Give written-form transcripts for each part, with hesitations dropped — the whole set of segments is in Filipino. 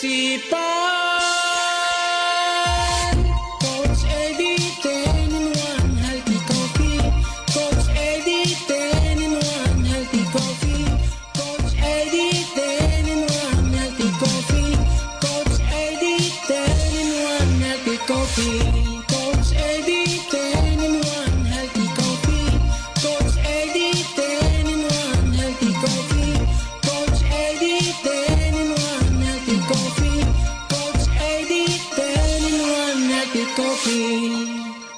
kaisipan. Coach Eddie, 10-in-1 healthy coffee. Coach Eddie, 10-in-1 healthy coffee. Coach Eddie, 10-in-1 healthy coffee. Coach Eddie, 10-in-1 healthy coffee. Coach Eddie, 10-in-1 healthy coffee. Coach Eddie, 10-in-1 healthy coffee. Coach Eddie, 10-in-1 healthy coffee. Coach Eddie, 10-in-1 healthy coffee.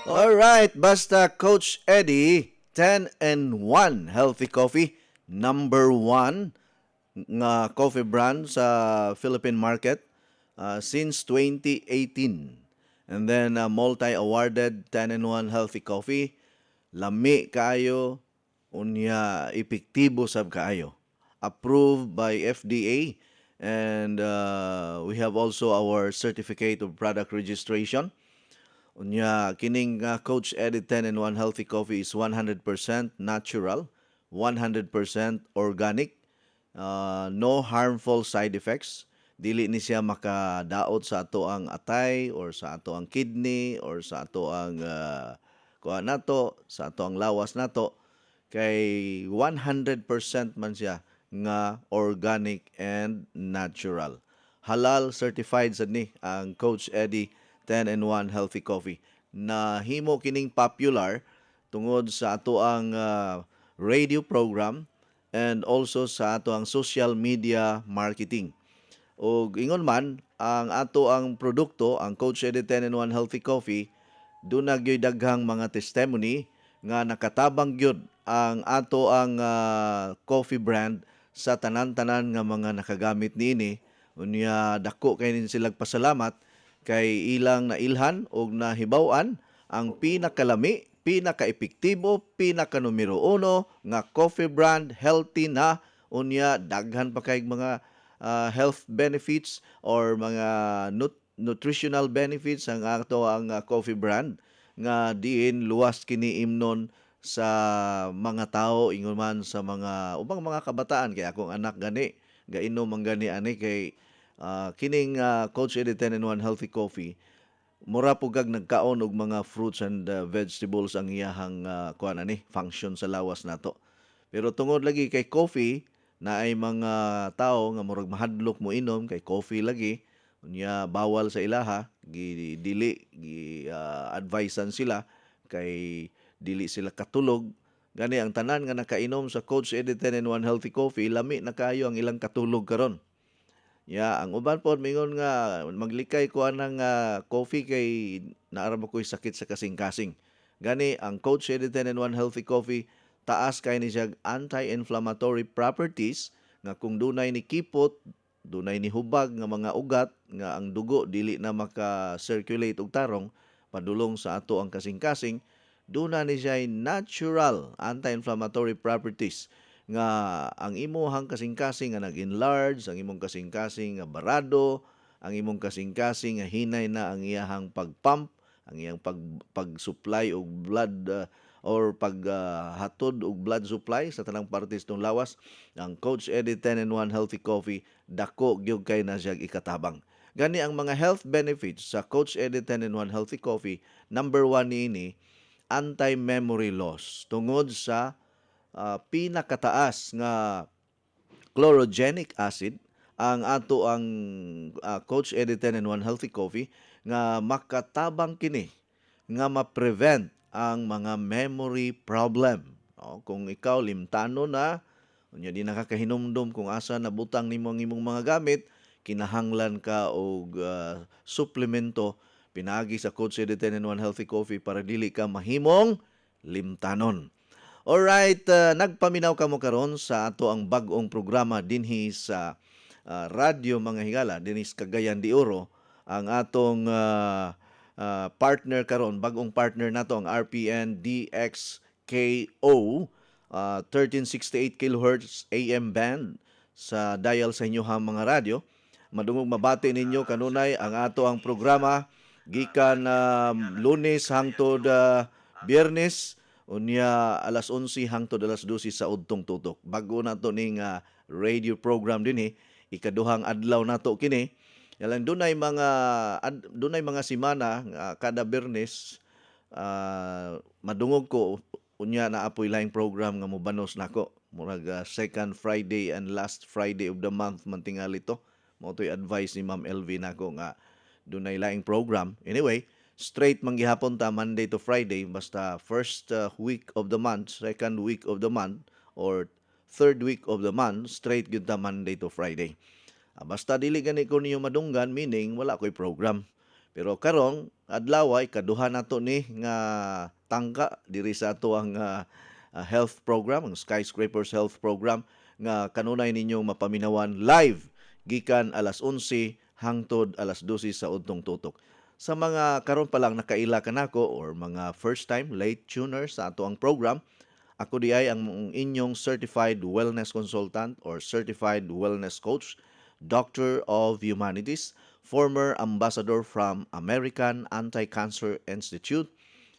Alright, basta Coach Eddie, 10-in-1 healthy coffee, number 1 nga coffee brand sa Philippine market since 2018. And then multi-awarded 10-in-1 healthy coffee, lami kaayo, unya epektibo sab kaayo. Approved by FDA, and we have also our certificate of product registration. Unya, kining Coach Eddie 10-in-1 healthy coffee is 100% natural, 100% organic, no harmful side effects. Dili ni siya makadaot sa ato ang atay or sa ato ang kidney or sa ato ang kuha nato, sa ato ang lawas nato. Kay 100% man siya nga organic and natural. Halal certified sad ni ang Coach Eddie 10-in-1 healthy coffee na himo kining popular tungod sa ato ang radio program and also sa ato ang social media marketing. O ingon man ang ato ang produkto, ang Coach Eddie 10-in-1 healthy coffee, doon nagyoy daghang mga testimony nga nakatabang gyud ang ato ang coffee brand sa tanan-tanan nga mga nakagamit niini. Unya dako kay nin silang pasalamat kay ilang nailhan og nahibaw-an ang pinakalami, pinaka-epektibo, pinaka-numero 1 nga coffee brand, healthy na, unya daghan pa kay mga health benefits or mga nutritional benefits ang ato ang coffee brand nga diin luwas kini imnon sa mga tao, ingon man sa mga ubang mga kabataan. Kay akong anak gani gainom man gani ani kay kining Coach Eddie 10-in-1 healthy coffee, mura po kag nagkaon og mga fruits and vegetables ang iyahang kuan ani function sa lawas nato. Pero tungod lagi kay coffee na ay mga tao nga murag mahadlok mo inom kay coffee lagi, unya bawal sa ilaha, dili advisean sila kay dili sila katulog. Gani ang tanan nga nakainom sa Coach Eddie 10-in-1 healthy coffee, lami na kayo ang ilang katulog karon. Ang uban po mingon nga maglikay ko anang coffee kay naara mo ko'y sakit sa kasing-kasing. Gani ang Coach Eddie 10-in-1 healthy coffee, taas kay ni siya anti-inflammatory properties nga kung dunay ni kipot, dunay ni hubag nga mga ugat nga ang dugo dili na maka-circulate og tarong padulong sa ato ang kasing-kasing, duna ni siya natural anti-inflammatory properties nga ang imuhang kasing-kasing nga nag-enlarge, ang imong kasing-kasing nga barado, ang imong kasing-kasing nga hinay na ang iyahang pag-pump, ang iyang pag-supply og blood or paghatod og blood supply sa tanang partes ng lawas. Ang Coach Eddie 10-in-1 healthy coffee, dako gyud kay na siya ikatabang. Gani ang mga health benefits sa Coach Eddie 10-in-1 healthy coffee, number 1 niini, anti-memory loss tungod sa pinakataas nga chlorogenic acid ang ato ang Coach Eddie 10-in-1 healthy coffee nga makatabang kini nga ma-prevent ang mga memory problem. Kung ikaw limtano na, unya di nakakahinumdum kung asa nabutang nimo ang imong mga gamit, kinahanglan ka og suplemento pinagi sa Coach Eddie 10-in-1 healthy coffee para dili ka mahimong limtanon. Alright, nagpaminaw ka mo karon sa ato ang bag-ong programa dinhi sa radyo mga higala, dinhi sa Cagayan de Oro, ang atong partner karon, bag-ong partner nato ang RPN DXKO 1368 kHz AM band sa dial sa inyohang mga radyo. Madungog mabati ninyo kanunay ang ato ang programa gikan Lunes hangtod Biyernes, unya alas 11 hangtod alas 12 sa udtong tutok. Bago nato ning radio program dinhi, ikaduhang adlaw nato kini. Yalan dunay mga semana nga kada Biyernes madungog ko unya na apoy laing program nga mobanos nako. Murag second Friday and last Friday of the month man tingali to. Mao to'y advice ni Ma'am LV nako nga dunay laing program. Anyway, straight man gihapon ta Monday to Friday basta first week of the month, second week of the month or third week of the month, straight gyud ta Monday to Friday. Basta dili gani ko niyo madunggan, meaning wala ko'y program. Pero karong adlaw ay kaduha nato ni nga tangka diri sa ato ang health program, ang Skyscrapers Health Program nga kanunay ninyo mapaminawan live gikan alas 11 hangtod alas 12 sa udtong tutok. Sa mga karon pa lang nakaila kanako or mga first time late tuners sa ato ang program, ako di ay ang inyong certified wellness consultant or certified wellness coach, Doctor of Humanities, former ambassador from American Anti-Cancer Institute,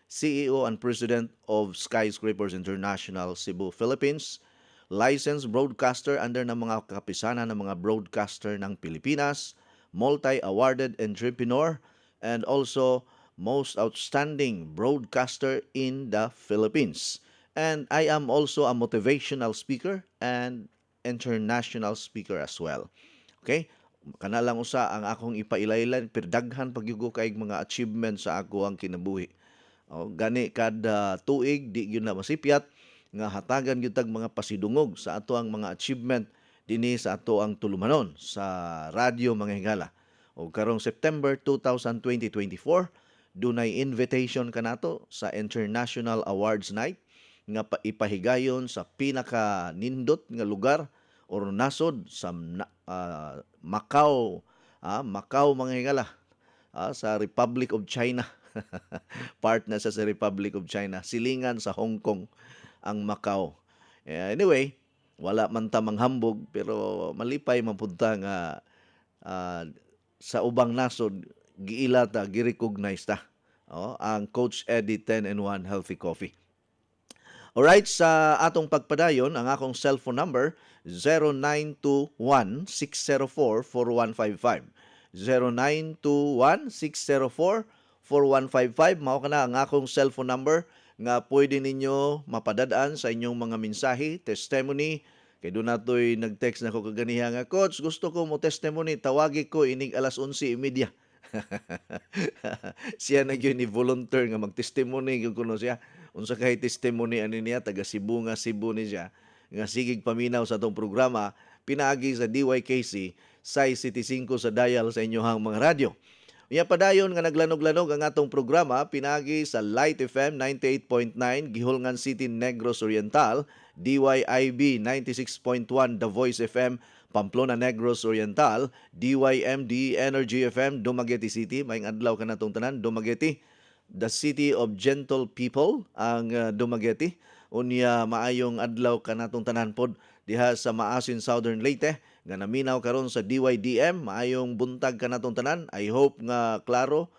CEO and President of Skyscrapers International Cebu, Philippines, licensed broadcaster under ng mga kapisanan ng mga broadcaster ng Pilipinas, multi-awarded entrepreneur, and also most outstanding broadcaster in the Philippines. And I am also a motivational speaker and international speaker as well. Okay? Kana lang usa ang akong ipailailan pero daghan pagyugo kay mga achievements sa ako ang kinabuhi. Gani kada tuig di gyud na masipyat nga hatagan gyud tag mga pasidungog sa ato ang mga achievement dinhi sa ato ang tulumanon sa radyo mga higala. O karong September 2024 dunay invitation kanato sa International Awards Night nga ipahigayon sa pinaka nindot nga lugar or nasod sa Macau, Macau mga higala, sa Republic of China. Part na sa Republic of China, silingan sa Hong Kong ang Macau. Anyway, wala man ta manghambog pero malipay mapunta nga sa ubang nasod giila ta, gi-recognize ta. Ang Coach Eddie 10 and 1 Healthy Coffee. Alright, sa atong pagpadayon, ang akong cellphone number 0921-604-4155. 0921-604-4155. Mao ka na ang akong cellphone number nga pwede ninyo mapadadaan sa inyong mga mensahe, testimony. Kay doon nato'y nag-text na ko kaganiha nga, Coach, gusto ko mo testimony, tawagi ko inig alas 11:30. Siya na yun ni volunteer nga mag-testimony kung kuno siya. Unsa kay testimony ani niya taga Cebu ni siya nga sigig paminaw sa atong programa pinaagi sa DYKC sa City 5 sa dial sa inyohang mga radyo. Unya padayon nga naglanog-lanog ang atong programa pinaagi sa Light FM 98.9 Gihulngan City, Negros Oriental, DYIB 96.1 The Voice FM Pamplona, Negros Oriental, DYMD Energy FM Dumaguete City, maayong adlaw kanatong tanan Dumaguete, the City of Gentle People ang Dumaguete. Unya maayong adlaw kanatong tanan pod diha sa Maasin, Southern Leyte nga naminaw karon sa DYDM. Maayong buntag kanatong tanan. I hope nga klaro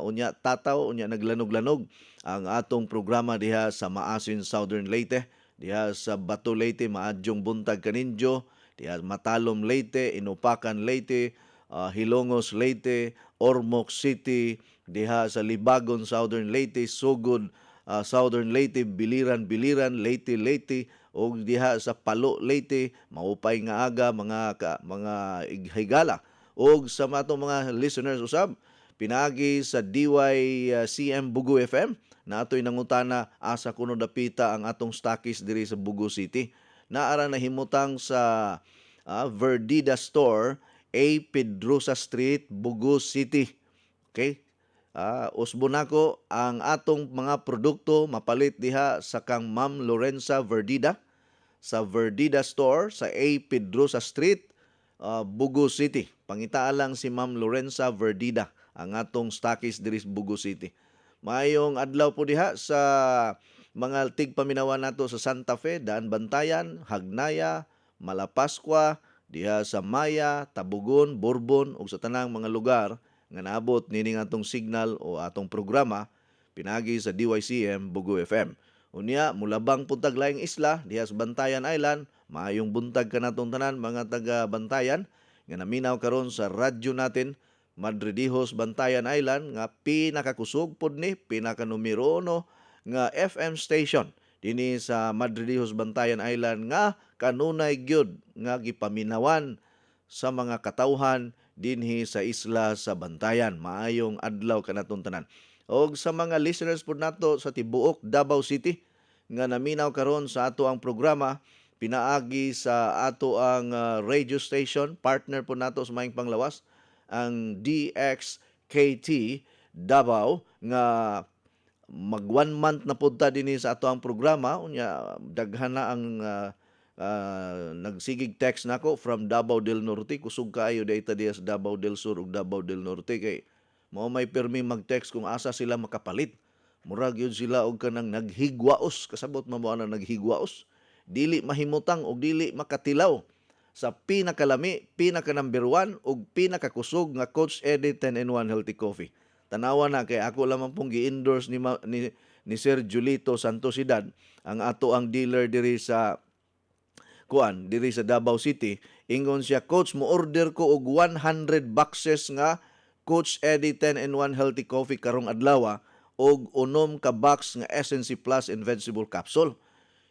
unya tataw unya naglanog-lanog ang atong programa diha sa Maasin, Southern Leyte. Diha sa Bato Leyte maadyong buntag kaninyo. Diha Matalom Leyte, Inupakan Leyte, Hilongos Leyte, Ormoc City, diha sa Libagon, Southern Leyte, Sugod, Southern Leyte, Biliran, Leyte, o diha sa Palo, Leyte, maupay nga aga, mga higala. O sa matong mga listeners usab, pinaagi sa DYCM Bugo FM, na ato'y nangutana asa kuno dapita ang atong stockist diri sa Bugo City. Naara na himutang sa Verdida Store, A. Pedrosa Street, Bugo City. Okay? Usbo nako ang atong mga produkto mapalit diha sa kang Ma'am Lorenza Verdida sa Verdida Store sa A. Pedrosa Street, Bugo City. Pangitaan lang si Ma'am Lorenza Verdida ang atong stockist diri sa Bugo City. Mayong adlaw po diha sa mga tigpaminawan nato sa Santa Fe, Daan Bantayan, Hagnaya, Malapaskwa, diha sa Maya, Tabugon, Bourbon ug sa tanang mga lugar nga naabot nining atong signal o atong programa pinagi sa DYCM Bugo FM. Unya mulabang puntag laing isla diha sa Bantayan Island, maayong buntag kanatong tanan mga taga Bantayan nga naminaw karon sa radyo natin Madridijos, Bantayan Island nga pinakakusog pod ni pinaka numero 1 nga FM station dinhi sa Madridijos, Bantayan Island nga kanunay gyud nga gipaminawan sa mga katawhan dinhi sa isla sa Bantayan. Maayong adlaw kanaton tanan. Og sa mga listeners pod nato sa tibuok Davao City nga naminaw karon sa ato ang programa pinaagi sa ato ang radio station partner po nato sa Maayong Panglawas ang DXKT Davao nga mag 1 month na punta dinhi sa ato ang programa unya daghan na ang nagsigig text nako from Davao del Norte kusog kaayo dayta diha sa Davao del Sur ug Davao del Norte kay mao may permi mag-text kung asa sila makapalit. Murag yun sila og kanang naghigwaos kasabot mo na naghigwaos dili mahimutang og dili makatilaw sa pinakalami, pinaka number 1 ug pinakakusog nga Coach Eddie 10-in-1 Healthy Coffee. Tanawa na kay ako lamang pong gi-endorse ni Sir Julito Santosidad ang ato ang dealer diri sa diri sa Davao City. Ingon siya, Coach, mo order ko og 100 boxes nga Coach Eddie 10-in-1 Healthy Coffee karong adlaw og 6 ka box nga SNC Plus Invincible Capsule.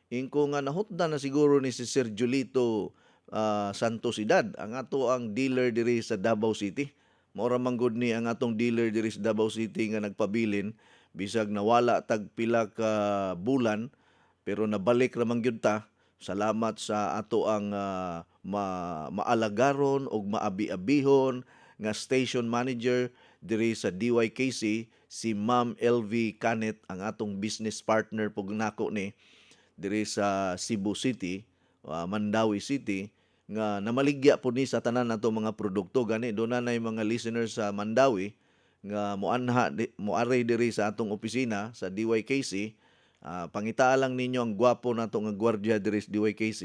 Ingko nga nahutdan na siguro ni si Sir Julito Santosidad ang ato ang dealer diri sa Davao City. Mora man gud ni ang atong dealer diri sa Davao City nga nagpabilin bisag nawala tag pila ka bulan pero nabalik ra man gyud ta. Salamat sa ato ang maalagaron og maabi-abihon nga station manager diri sa DYKC si Ma'am LV Canet ang atong business partner pug nako ni diri sa Cebu City, Mandawi City nga namaligya po ni sa tanan nato mga produkto gani do na nay mga listeners sa Mandawi nga moaray diri sa atong opisina sa DYKC. Pangitaa lang ninyo ang gwapo nato nga gwardiya diri sa DYKC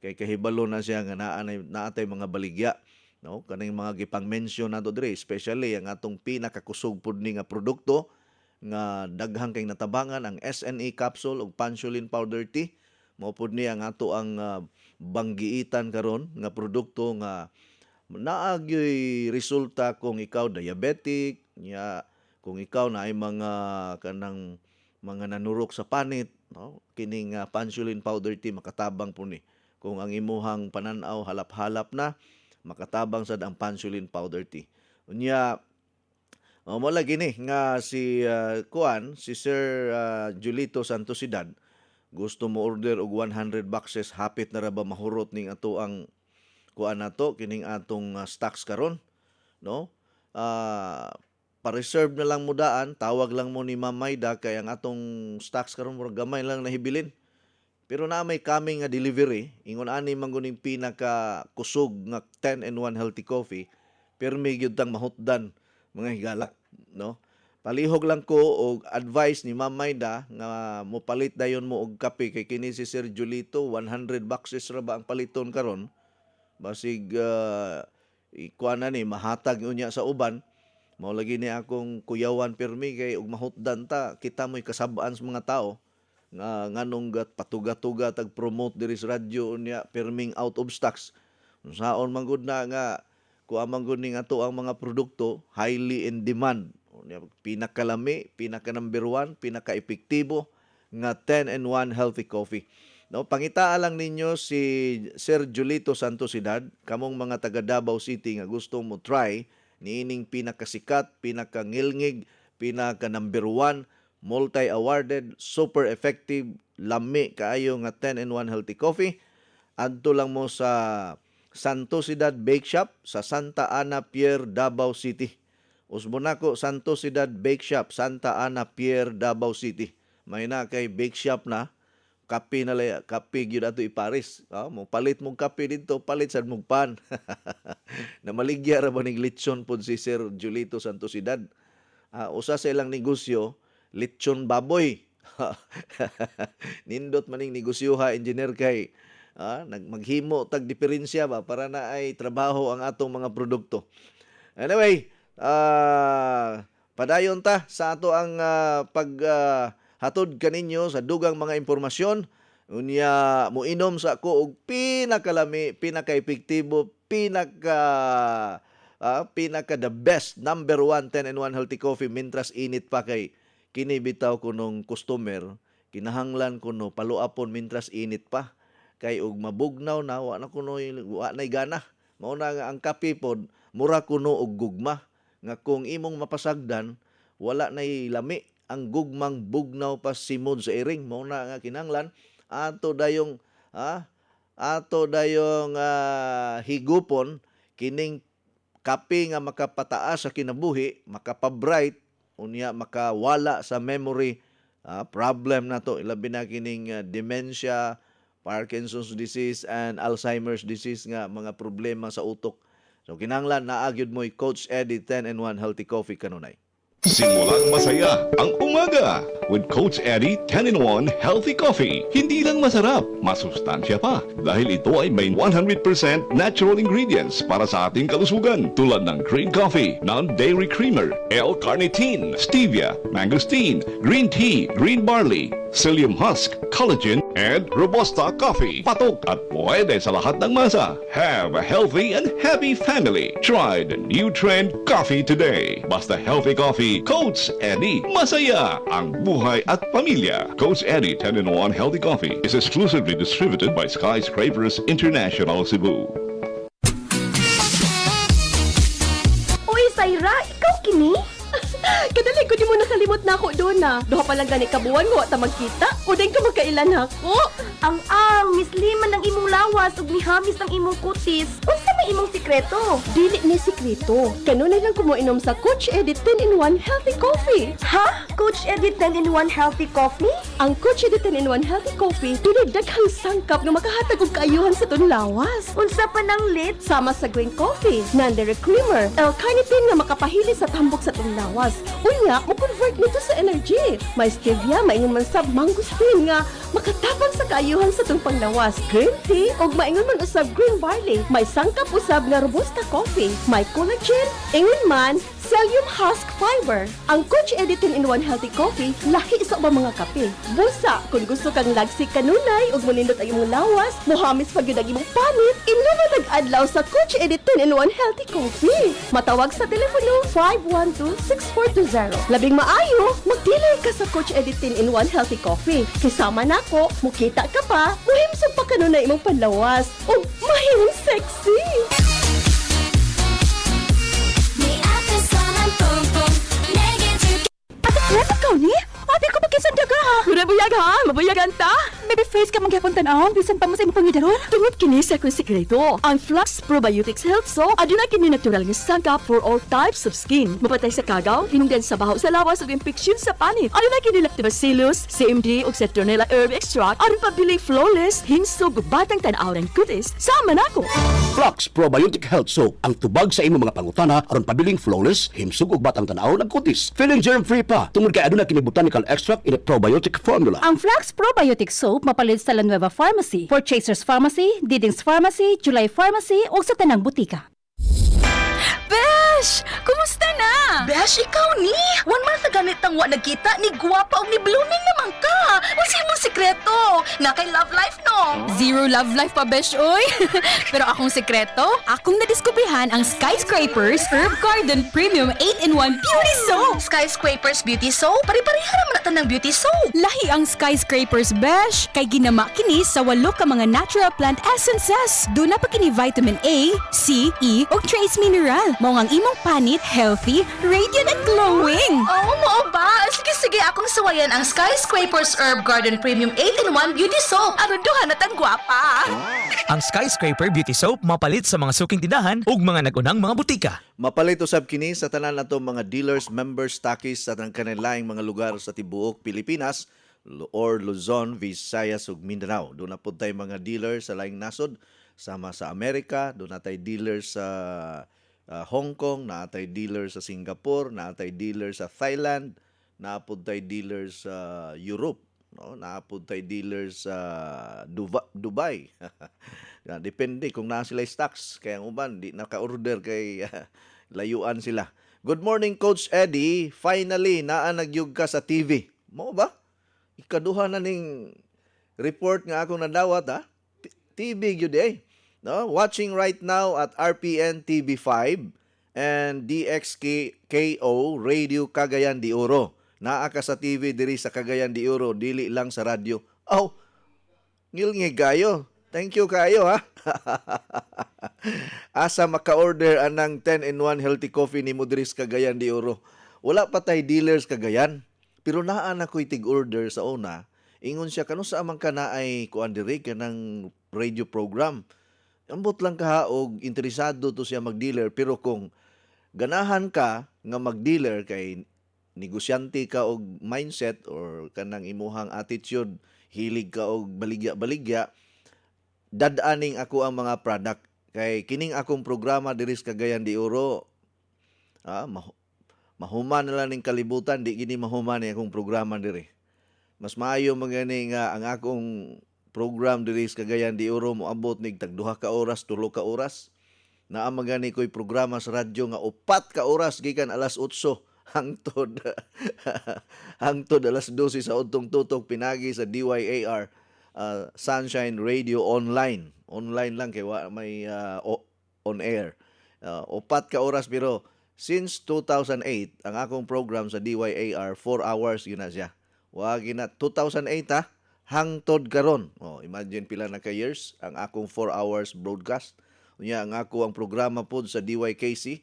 kay kahibalo na siya nga naatay mga baligya, no, kaning mga gipang-mention nato diri, especially ang atong pinakakusog pud ni nga produkto nga daghang kay natabangan ang SNE capsule ug Pansulin powder tea. Mao pud ni ang ato ang banggiitan karon nga produkto nga naagyoy resulta kung ikaw diabetic nya, kung ikaw na ay mga kanang mga nanurok sa panit, no, kining Pansulin powder tea makatabang po ni. Kung ang imuhang pananaw halap-halap na, makatabang sad ang Pansulin powder tea. Unya mo lagi ni nga si Sir Julito Santosidad gusto mo order og 100 boxes, hapit na ra ba mahurot ning ato ang nato kining atong stocks karon, no? Pa-reserve na lang mo daan, tawag lang mo ni Ma'am Maida kay ang atong stocks karon murag gamay lang nahibilin. Pero na may coming nga delivery, ingon ani man guning pinaka kusog nga 10-in-1 Healthy Coffee, pero may gyud tang mahutdan mga higala, no? Palihog lang ko og advice ni Ma'am Maida nga mopalit dayon mo og kape kay kini si Sir Julito 100 boxes ra ba ang paliton karon. Basig ikuan na ni mahatag unya sa uban. Mao lagi ni akong kuyawan permi kay og mahutdan ta kita mo'y kasabaan sa mga tao nga nganong patuga-tuga tag promote diri sa radyo unya perming out of stocks. Unsaon man gud na nga kuha man gud ning ato ang mga produkto highly in demand. Pinakalami, pinaka number 1, pinaka-epektibo nga 10-in-1 Healthy Coffee. No, pangitaa lang ninyo si Sir Julito Santosidad, kamong mga taga Davao City nga gusto mo try niining pinakasikat, pinakangilngig, pinaka number 1, multi-awarded, super effective, lami kaayo nga 10-in-1 Healthy Coffee. Adto lang mo sa Santosidad Bake Shop sa Santa Ana Pier, Davao City. Usbonako Santosidad Bake Shop, Santa Ana Pier, Davao City. May na kay bake shop na, kape na laya, kape gyud ato iparis. Mo palit mong kape dito, palit sad mong pan. Namaligya ra ba ning lechon pod si Sir Julito Santosidad. Usa sa ilang negosyo, lechon baboy. Nindot maning negosyo ha, engineer kay maghimo tag diferensya ba para na ay trabaho ang atong mga produkto. Anyway, padayon ta sa ato ang hatod kaninyo sa dugang mga impormasyon Unya mo inom sa ako og pinakalami, pinaka-epektibo, pinaka the best number 1 10 and 1 healthy coffee mintras init pa kay kini bitaw ko nung customer kinahanglan ko no paluapon mintras init pa kay og mabugnaw na wa na kuno wa nay gana. Mao na nga ang kape pod mura kuno og gugma nga kung imong mapasagdan wala nay lami ang gugmang bugnaw pa simod sa iring. Mao na nga kinahanglan ato dayong higupon kining kape nga makapataas sa kinabuhi, makapabright, unya makawala sa memory problem na to. Ilabi na kining dementia, Parkinson's disease, and Alzheimer's disease nga mga problema sa utok. So kinahanglan naagyud mo'y Coach Eddie 10 and 1 Healthy Coffee kanunay. Simulang masaya ang umaga with Coach Eddie 10-in-1 Healthy Coffee. Hindi lang masarap, masustansya pa dahil ito ay may 100% natural ingredients para sa ating kalusugan tulad ng green coffee, non-dairy creamer, L-carnitine, stevia, mangosteen, green tea, green barley, psyllium husk, collagen, and Robusta coffee. Patok at pwede sa lahat ng masa. Have a healthy and happy family. Try the new trend coffee today. Basta healthy coffee, Coach Eddie. Masaya ang buhay at pamilya. Coach Eddie 10-in-1 Healthy Coffee is exclusively distributed by Skyscrapers International Cebu. Uy, Saira, ikaw kini? Kadali ko di mo nakalimot na ako doon na. Duha pa lang gani kabuan mo at magkita. O din ka magkailan ako. Ang misliman ng imong lawas ug mihamis ng imong kutis. Unsa may imong sikreto? Dili ni sikreto. Kanunay lang ko mo inom sa Coach Eddie 10-in-1 Healthy Coffee. Ha? Coach Eddie 10-in-1 Healthy Coffee? Ang Coach Eddie 10-in-1 Healthy Coffee dili daghang sangkap nga makahatag og kaayuhan sa tun lawas. Unsa pa nang lit? Sama sa green coffee, non-dairy creamer, L-carnitine nga makapahili sa tambok sa tun lawas. Unya, mo-convert nito sa energy. May stevia, maingon man sab mangosteen nga makatapang sa kaayuhan sa tong panglawas. Green tea og maingon man usab green barley. May sangkap usab nga robusta coffee. May collagen, ingon man psyllium husk fiber. Ang Coach Eddie 10-in-1 Healthy Coffee lahi sa ubang mga kape. Busa, kung gusto kang lagsik kanunay ug manindot ang imong lawas, mohamis pag yun ang imong panit, inuman nag-adlaw sa Coach Eddie 10-in-1 Healthy Coffee. Matawag sa telepono 512-6420. Labing maayo, mag-delay ka sa Coach Eddie 10-in-1 Healthy Coffee. Kisama nako, mukita ka pa, muhimsog pa kanunay imong panlawas, ug mahimong sexy. Ikaw ni? Abi ko magkisandaga ha. Murabuyag ha? Mabuyagan ta? Baby face ka magyapon tanaw. Bisan pa mo sa imong pangidaron. Tungod kini sa akong sikreto. Ang Flux Probiotics Health Soap aduna kini natural nga sangkap for all types of skin. Mapatay sa kagaw, hinungdan sa baho sa lawas ug infeksyon sa panit. Aduna kini Lactobacillus, CMD ug Citronella herb extract aron pabili flawless, hinsog ug batang tan-aw ng kutis. Sama nako. Flux Probiotic Health Soap ang tubag sa imong mga pangutana aron pabiling flawless, himsog ug batang tanaw ng kutis. Feeling germ-free pa tungod kay aduna kini botanical extract in a probiotic formula. Ang Flux Probiotic Soap mapalit sa La Nueva Pharmacy, Purchasers Pharmacy, Diding's Pharmacy, July Pharmacy ug sa tanang butika. Besh! Kumusta na? Besh, ikaw ni? 1 month na ganit ang wa nagkita, ni guwapa o ni blooming naman ka. What's imong sikreto? Na kay love life, no? Zero love life pa, besh, oy. Pero akong sekreto, akong nadiskubrihan ang Skyscrapers Herb Garden Premium 8-in-1 Beauty Soap. Skyscrapers Beauty Soap? Pari-pariha naman natin ng beauty soap. Lahi ang Skyscrapers, besh. Kay ginama kini sa 8 ka mga natural plant essences. Doon na pa kini vitamin A, C, E, o trace mineral. Mao ang imong panit, healthy, radiant, and glowing. Oo, mo ba? Sige, akong sawayan ang Skyscrapers Herb Garden Premium 8-in-1 Beauty Soap. Aron duha na tan guwapa. Ang Skyscraper Beauty Soap mapalit sa mga suking tindahan ug mga nagunang mga butika. Mapalit usab kini sa tanan nato mga dealers, members, stockists sa kanilaing mga lugar sa tibuok Pilipinas or Luzon, Visayas ug Mindanao. Doon na pud tay mga dealers sa laing nasod sama sa Amerika, doon na tay dealers sa Hong Kong, naatay dealer sa Singapore, naatay dealer sa Thailand, naapod tay dealer sa Europe, no? Naapod tay dealer sa Dubai. Depende kung na sila stocks, kaya ang uban di naka-order kay layuan sila. Good morning, Coach Eddie. Finally, naa nagyug ka sa TV. Mo ba? Ikaduha na ning report nga akong nadawat ha. TV gyud eh. No, watching right now at RPN TV5 and DXKO Radio Cagayan de Oro. Naa ka sa TV diri sa Cagayan de Oro, dili lang sa radyo. Aw, ngilngi kayo. Thank you kayo ha. Asa maka-order anang 10-in-1 healthy coffee ni Mudris Cagayan de Oro. Wala pa tay dealers Cagayan. Pero naa na ko'y tig-order sa una. Ingon siya, kano sa amang ka na ay kuan diri kanang radio program. Ambot lang ka og interesado to siya mag-dealer. Pero kung ganahan ka nga mag-dealer kay negosyante ka og mindset or kanang imuhang attitude, hilig ka og baligya-baligya, dadaning ako ang mga product. Kay kining akong programa diri sa Cagayan de Oro, mahuman na lang ning kalibutan, di gini mahuman ni akong programa diri. Mas maayo magani nga ang akong program diri sa Cagayan de Oro moabot nig tag 2 ka oras, 3 ka oras. Naa magani ko'y programa sa radyo nga 4 ka oras gikan alas 8 hangtod hangtod alas 12 sa udtong tutok pinagi sa DYAR. Sunshine Radio Online. Online lang kay may on air. 4 ka oras pero since 2008 ang akong program sa DYAR 4 hours yun na siya. Wa gina 2008 ha hangtod karon. Imagine pila na ka years ang akong 4 hours broadcast. Unya ang ako ang programa pod sa DYKC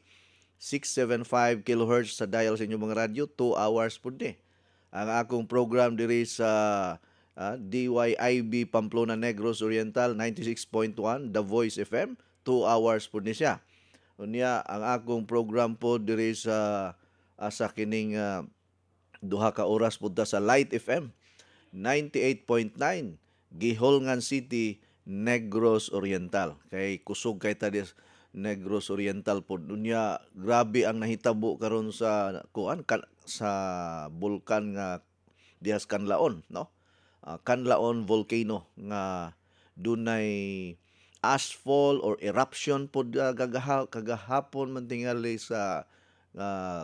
675 kHz sa dial sa inyong mga radyo 2 hours pod ni. Ang akong program diri sa DYIB Pamplona Negros Oriental 96.1 The Voice FM 2 hours po ni siya. Unya ang akong program po diri sa kining 2 ka oras po sa Light FM 98.9 Giholngan City Negros Oriental. Kay kusog kay ta Negros Oriental po. Unya grabe ang nahitabo karon sa sa bulkan nga Dias Canlaon, no? Canlaon volcano nga dunay ashfall or eruption pod kagahapon man tingali sa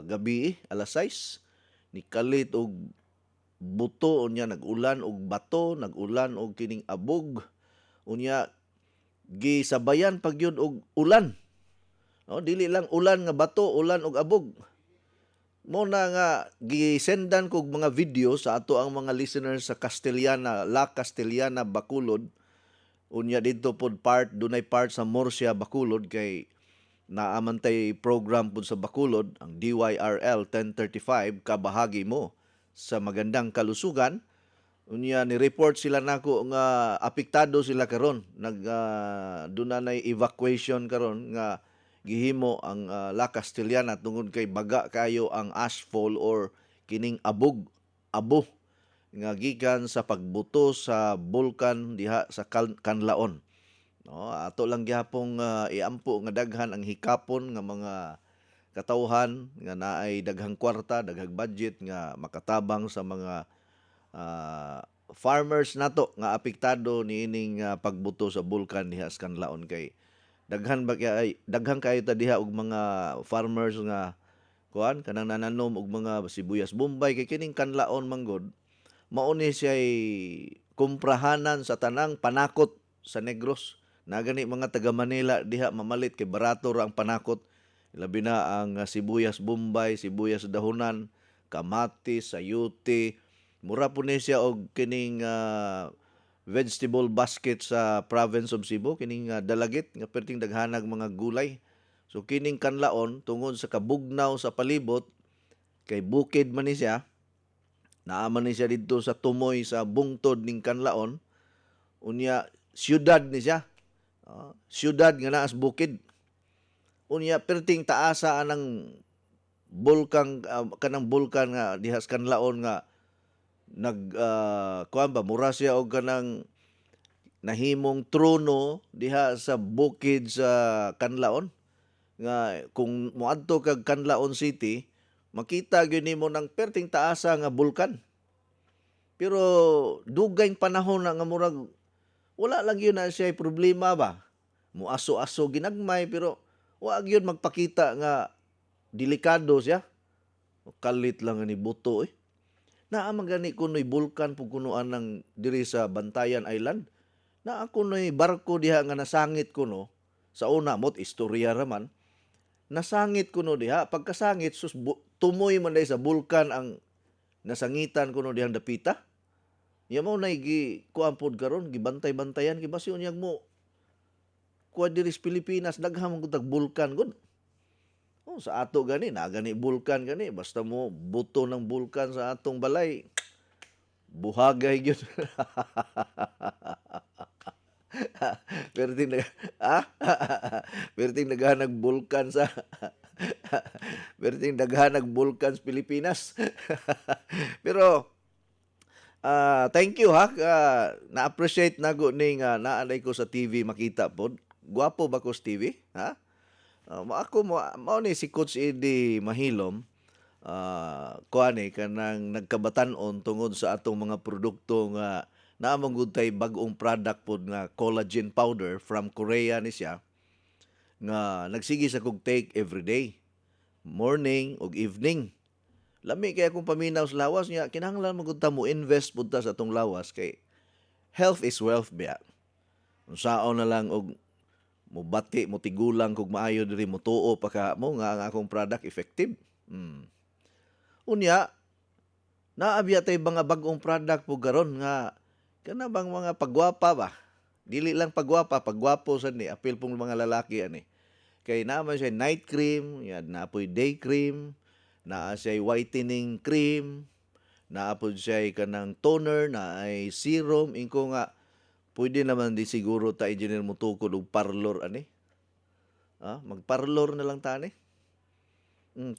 gabi alas 6 ni kalit og buto unya nag-ulan og bato, nag-ulan og kining abog unya gisabayan pagyud og ulan. No, dili lang ulan nga bato, ulan og abog. Mo na nga gisendan kog mga video sa ato ang mga listeners sa Castellana, La Castellana, Bacolod. Unya dito pod dunay part sa Murcia, Bacolod kay naamantay program pod sa Bacolod ang DYRL 1035 kabahagi mo sa magandang kalusugan. Unya ni report sila nako nga apektado sila karon. Dunay evacuation karon nga gihimo ang La Castellana tungod kay baga kayo ang ashfall or kining abo nga gikan sa pagbuto sa bulkan diha sa Canlaon. No, ato lang gyapong iampo nga daghan ang hikapon nga mga katawhan nga naay daghang kwarta, daghang budget nga makatabang sa mga farmers nato nga apektado niining pagbuto sa bulkan diha sa Canlaon kay daghan kayo ta diha og mga farmers nga kanang nananom og mga sibuyas Bombay kay kining Canlaon manggod mao ni siya'y kumprahanan sa tanang panakot sa Negros. Nagani mga taga Manila diha mamalit kay barato ra ang panakot. Labi na ang sibuyas Bombay, sibuyas dahonan, kamatis, sayote. Mura po ni siya og kining vegetable basket sa province of Cebu, kining dalagit nga perting daghanag mga gulay. So kining Canlaon tungod sa kabugnaw sa palibot kay bukid man ni siya. Naaman ni siya didto sa tumoy sa bungtod ning Canlaon. Unya siyudad ni siya. Siyudad nga naas bukid. Unya perting taasa anang kanang bulkan nga diha sa Canlaon nga mura siya og kanang nahimong trono diha sa bukid sa Canlaon nga kung moadto kag Canlaon City makita gyud nimo nang perting taasa nga bulkan. Pero dugay panahon na nga murag wala lang yun na siya problema ba. Muaso-aso ginagmay pero wa gyud magpakita nga delikado siya. Kalit lang ni buto Naa man gani kuno'y bulkan pug kunoan ng diri sa Bantayan Island. Naa kuno'y barko diha nga nasangit kuno. Sa una mo't istorya raman. Nasangit kuno diha, pagkasangit tumoy man day sa bulkan ang nasangitan kuno dihang dapita. Ya mo nay gi kuan pod karon gibantay-bantayan kay unyag mo kuha diri sa Pilipinas daghang man tag bulkan gud. Oh, sa ato gani na gani bulkan gani basta mo buto ng bulkan sa atong balay. Buhagay gyud. Perting perting naghanag bulkan sa perting naghanag bulkan sa Pilipinas. Pero thank you ha. Na-appreciate nago ning naalay ko sa TV makita pod. Gwapo ba ko sa TV? Ha? Ako mao ni si Coach Eddie Mahilom. Kuani kanang nagkabatan-on tungod sa atong mga produkto nga naamong gud tay bag-ong product pod nga collagen powder from Korea ni siya nga nagsige sa kog take every day. Morning ug evening. Lami kay akong paminaw sa lawas niya, kinahanglan man gud ta mo invest pud ta sa atong lawas kay health is wealth biya. Unsaon na lang og mobati mo tigulang kog maayo diri mo tuo pa ka mo nga ang akong product effective. Unya naabya tay mga bag-ong product po garon nga kana bang mga pagwapa ba? Dili lang pagwapo sad ni apil pong mga lalaki ani. Kay naman siya night cream, yan napoy day cream, naa siya whitening cream, naapod siya kanang toner, na ay serum, ingko nga pwede naman di siguro ta engineer mo tukod og parlor ani. Magparlor na lang ta ani.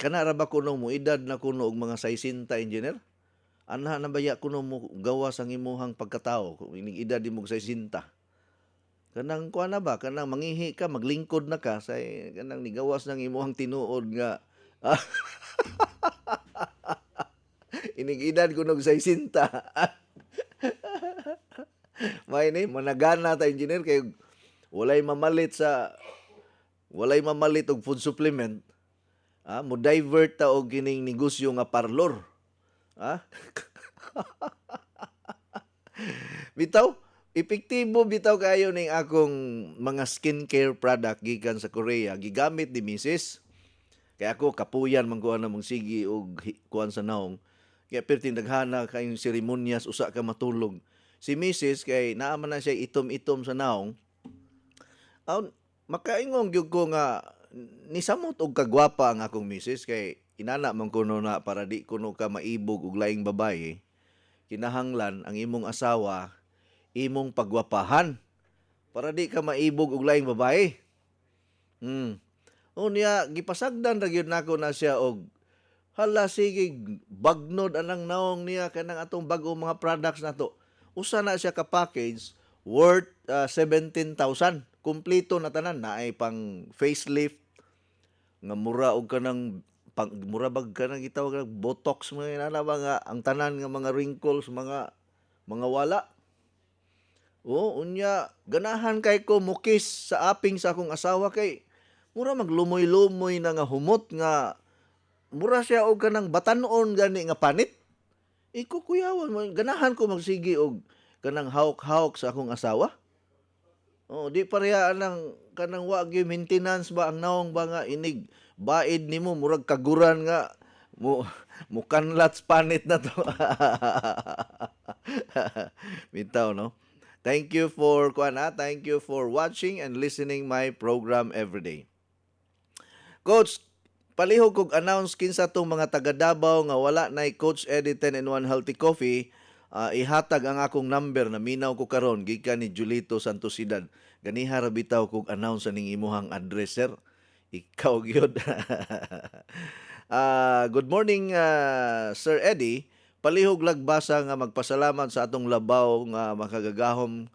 Kana ra ba kuno mo edad na kuno og mga 60 engineer? Anha na baya kuno mo gawas ang imuhang pagkatao kung ining edad di mo 60. Kanang kuan na ba kanang mangihi ka maglingkod na ka sa kanang nigawas ng imuhang tinuod nga ining edad kuno og 60. May ni managana ta engineer kay walay mamalit og food supplement. Mo divert ta og kining negosyo nga parlor. Bitaw, epektibo bitaw kayo ning akong mga skincare product gikan sa Korea, gigamit ni Mrs. Kaya ako kapuyan man ko na mong sige og kuan sa naong. Kaya perting daghana kayong seremonyas usa ka matulog. Si Mrs. kay naa man na siya itom-itom sa naong. Makaingong gyud ko nga nisamot og kagwapa ang akong Mrs. kay inana man kuno na para di kuno ka maibog og laing babaye. Kinahanglan ang imong asawa imong pagwapahan para di ka maibog og laing babae. Unya gipasagdan ra gyud nako na siya og hala sige bagnod anang naong niya kanang atong bag-o mga products nato. Usa na siya ka package worth 17,000. Kumpleto na tanan naay pang facelift nga mura og kanang mura bag kanang gitawag og botox mo inana ba nga ang tanan nga mga wrinkles mga wala. Unya ganahan kay ko mukis sa aping sa akong asawa kay mura maglumoy-lumoy na nga humot nga mura siya og kanang batan-on gani nga panit. Kuyawan mo ganahan ko magsigi og kanang hawk-hawk sa akong asawa. Di pareha nang kanang wa gyud maintenance ba ang naong ba nga inig baid nimo murag kaguran nga mo kanlat panit na to. Bitaw no. Thank you for watching and listening my program every day. Coach, palihog kog announce kinsa tong mga taga Davao nga wala nay Coach Eddie 10-in-1 Healthy Coffee. Ihatag ang akong number na minaw ko karon gikan ni Julito Santosidad. Ganiha ra bitaw kog announce ning imuhang address sir. Ikaw gyud. Good morning Sir Eddie. Palihog lagbasa nga magpasalamat sa atong labaw nga makagagahom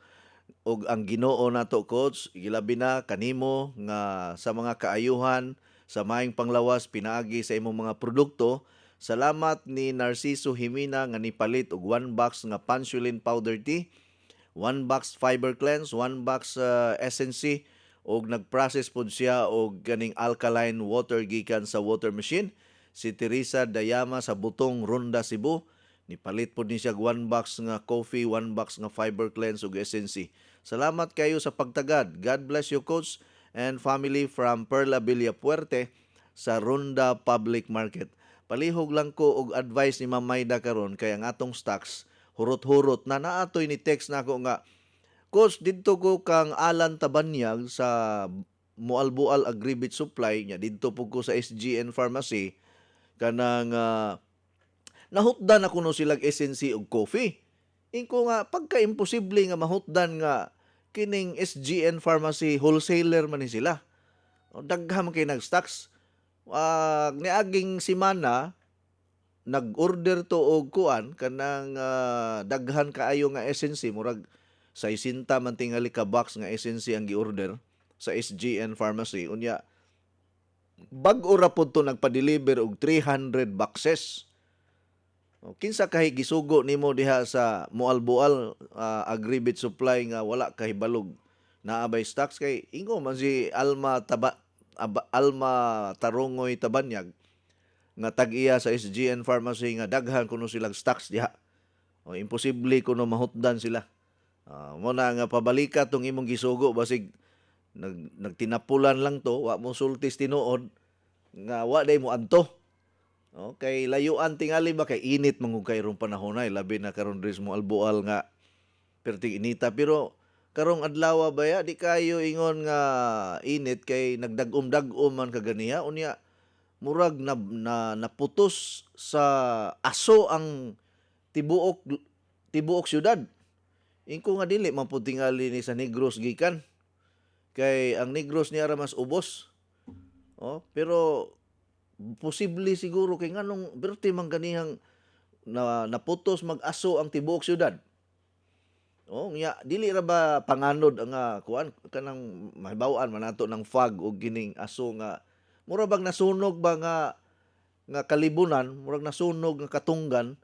og ang Ginoo nato Coach. Gilabi na kanimo nga sa mga kaayuhan sa maayong panglawas pinaagi sa imong mga produkto. Salamat ni Narciso Himina nga nipalit og 1 box nga Pansulin powder tea, 1 box fiber cleanse, 1 box SNC og nagprocess pod siya og ganing alkaline water gikan sa water machine. Si Teresa Dayama sa Butong, Ronda, Cebu Nipalit po ni siya 1 box nga coffee, 1 box nga fiber cleanse ug SNC. Salamat kayo sa pagtagad. God bless you, Coach and family from Perla Villapuerte sa Ronda Public Market. Palihog lang ko og advice ni Ma'am Maida karon kay ang atong stocks hurot-hurot na naatoy ni text nako nga, Coach, didto ko kang Alan Tabanyag sa Mualbual Agribit Supply nya didto po ko sa SGN Pharmacy kanang nahutdan ako no silag SNC og coffee. Ingko nga pagka-imposible nga mahutdan nga kining SGN Pharmacy wholesaler man ni sila. Dagham kay nag-stocks. Niaging semana nag-order to og kuan kanang daghan kaayo nga SNC murag 60 man tingali ka box nga SNC ang gi-order sa SGN Pharmacy. Unya bag-o ra pud to nagpa-deliver og 300 boxes. Kinsa kahi gisugo nimo diha sa Mualbual Agribit Supply nga wala kahibalog naabay stocks kay ingo man si Alma Tarongoy Tabanyag nga tag-iya sa SGN Pharmacy nga daghan kuno silang stocks diha. Imposible kuno mahutdan sila. Mo na nga pabalika tong imong gisugo basig nagtinapulan lang to, wa mo sultis tinuod nga wa day mo adto. Kay layuan tingali ba kay init mangug kay rong panahon ay labi na karon diri mo albual nga perting inita pero karong adlaw ba ya di kayo ingon nga init kay nagdagom-dagom man kaganiya unya murag naputos sa aso ang tibuok syudad. Ingko nga dili man pud tingali ni sa Negros gikan kay ang Negros niya ra mas ubos. Pero posible siguro kay nganong berti man ganihang naputos mag-aso ang tibuok syudad. Nya dili ra ba panganod ang kuan kanang mahibaw-an man nato ng fog o gining aso nga mura bang nasunog ba nga kalibunan, murag nasunog nga katunggan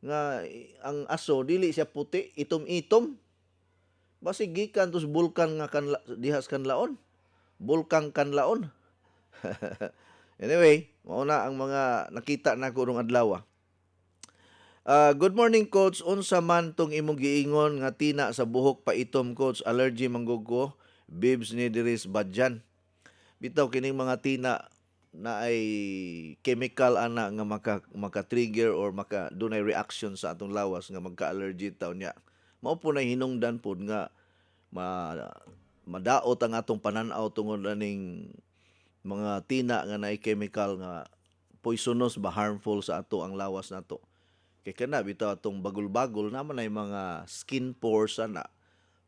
nga ang aso dili siya puti, itom-itom. Basig gikan tus bulkan nga dihas kanlaon. Bulkang kanlaon. Anyway, mao na ang mga nakita nako rong adlaw. Good morning, Coach. Unsa man tong imong giingon nga tina sa buhok pa itom, Coach? Allergy manggug ko. Bibs ni Diris Badjan. Bitaw kining mga tina na ay chemical ana nga maka-trigger or dunay reaction sa atong lawas nga magka-allergy taw niya. Mao po na hinungdan pod nga madaot ang atong pananaw tungod aning mga tina nga naay chemical nga poisonous ba harmful sa ato ang lawas nato. Kay kana bitaw atong bagol-bagol naman ay mga skin pores ana.